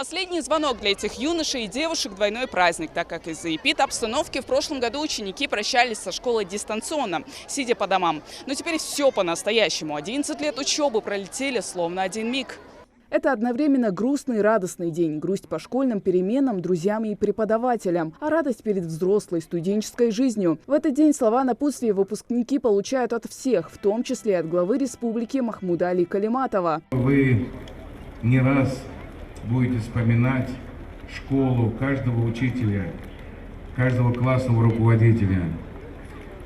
Последний звонок для этих юношей и девушек – двойной праздник, так как из-за эпид-обстановки в прошлом году ученики прощались со школой дистанционно, сидя по домам. Но теперь все по-настоящему. 11 лет учебы пролетели словно один миг. Это одновременно грустный и радостный день. Грусть по школьным переменам, друзьям и преподавателям, а радость перед взрослой студенческой жизнью. В этот день слова напутствия выпускники получают от всех, в том числе от главы республики Махмуда Али Калиматова. Вы не раз будете вспоминать школу, каждого учителя, каждого классного руководителя.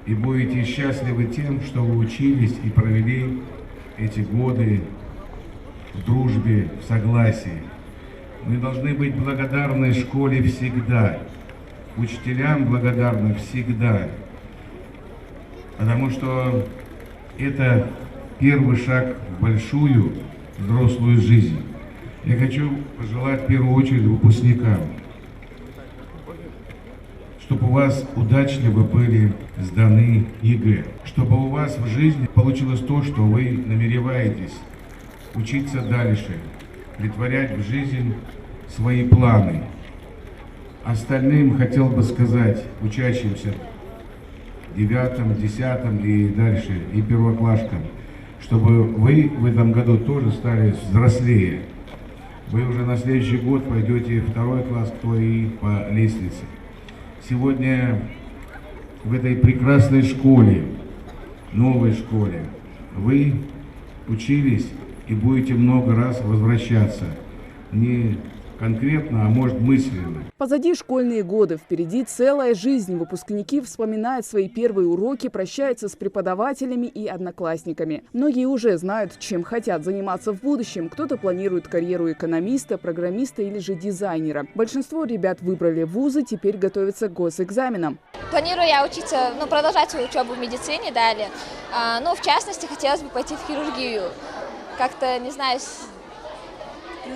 И будете счастливы тем, что вы учились и провели эти годы в дружбе, в согласии. Мы должны быть благодарны школе всегда, учителям благодарны всегда, потому что это первый шаг в большую взрослую жизнь. Я хочу пожелать в первую очередь выпускникам, чтобы у вас удачливо были сданы ЕГЭ, чтобы у вас в жизни получилось то, что вы намереваетесь учиться дальше, претворять в жизнь свои планы. Остальным хотел бы сказать, учащимся 9, 10 и дальше, и первоклашкам, чтобы вы в этом году тоже стали взрослее. Вы уже на следующий год пойдете в 2 класс, кто и по лестнице. Сегодня в этой прекрасной школе, новой школе, вы учились и будете много раз возвращаться. Не конкретно, а может мысленно. Позади школьные годы, впереди целая жизнь. Выпускники вспоминают свои первые уроки, прощаются с преподавателями и одноклассниками. Многие уже знают, чем хотят заниматься в будущем. Кто-то планирует карьеру экономиста, программиста или же дизайнера. Большинство ребят выбрали вузы, теперь готовятся к госэкзаменам. Планирую я учиться, продолжать свою учебу в медицине далее. В частности, хотелось бы пойти в хирургию. Как-то, не знаю,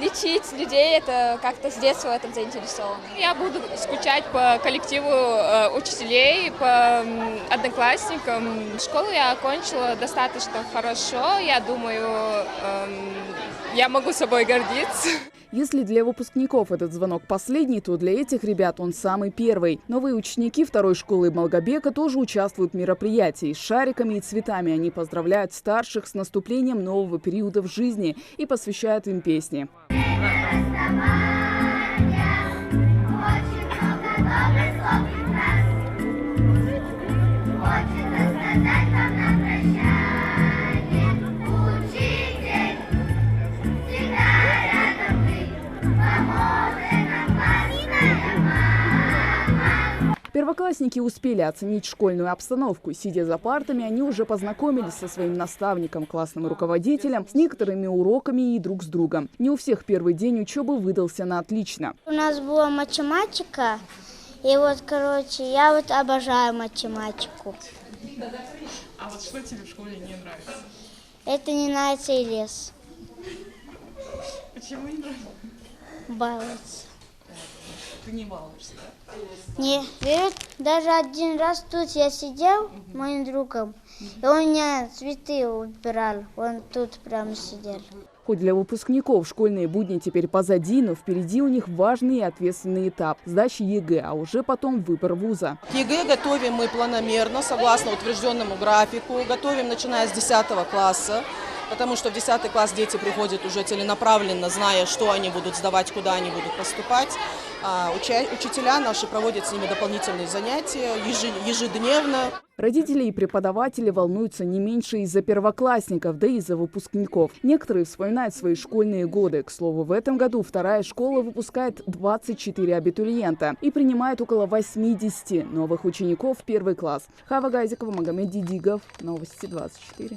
лечить людей, это как-то с детства в этом заинтересована. Я буду скучать по коллективу учителей, по одноклассникам. Школу я окончила достаточно хорошо. Я думаю, я могу собой гордиться. Если для выпускников этот звонок последний, то для этих ребят он самый первый. Новые ученики второй школы Малгобека тоже участвуют в мероприятии. С шариками и цветами они поздравляют старших с наступлением нового периода в жизни и посвящают им песни. Первоклассники успели оценить школьную обстановку. Сидя за партами, они уже познакомились со своим наставником, классным руководителем, с некоторыми уроками и друг с другом. Не у всех первый день учебы выдался на отлично. У нас была математика, и я обожаю математику. А вот что тебе в школе не нравится? Это не нравится и лес. Почему не нравится? Баловаться. Ты не балуешься, да? Не, даже один раз тут я сидел с моим другом, и он мне цветы убирал, он тут прямо сидел. Хоть для выпускников школьные будни теперь позади, но впереди у них важный и ответственный этап – сдача ЕГЭ, а уже потом выбор вуза. К ЕГЭ готовим мы планомерно, согласно утвержденному графику. Готовим, начиная с 10 класса, потому что в 10 класс дети приходят уже целенаправленно, зная, что они будут сдавать, куда они будут поступать. Учителя наши проводят с ними дополнительные занятия ежедневно. Родители и преподаватели волнуются не меньше из-за первоклассников, да и из-за выпускников. Некоторые вспоминают свои школьные годы. К слову, в этом году вторая школа выпускает 24 абитуриента и принимает около 80 новых учеников в первый класс. Хава Гайзикова, Магомед Дидигов, Новости 24.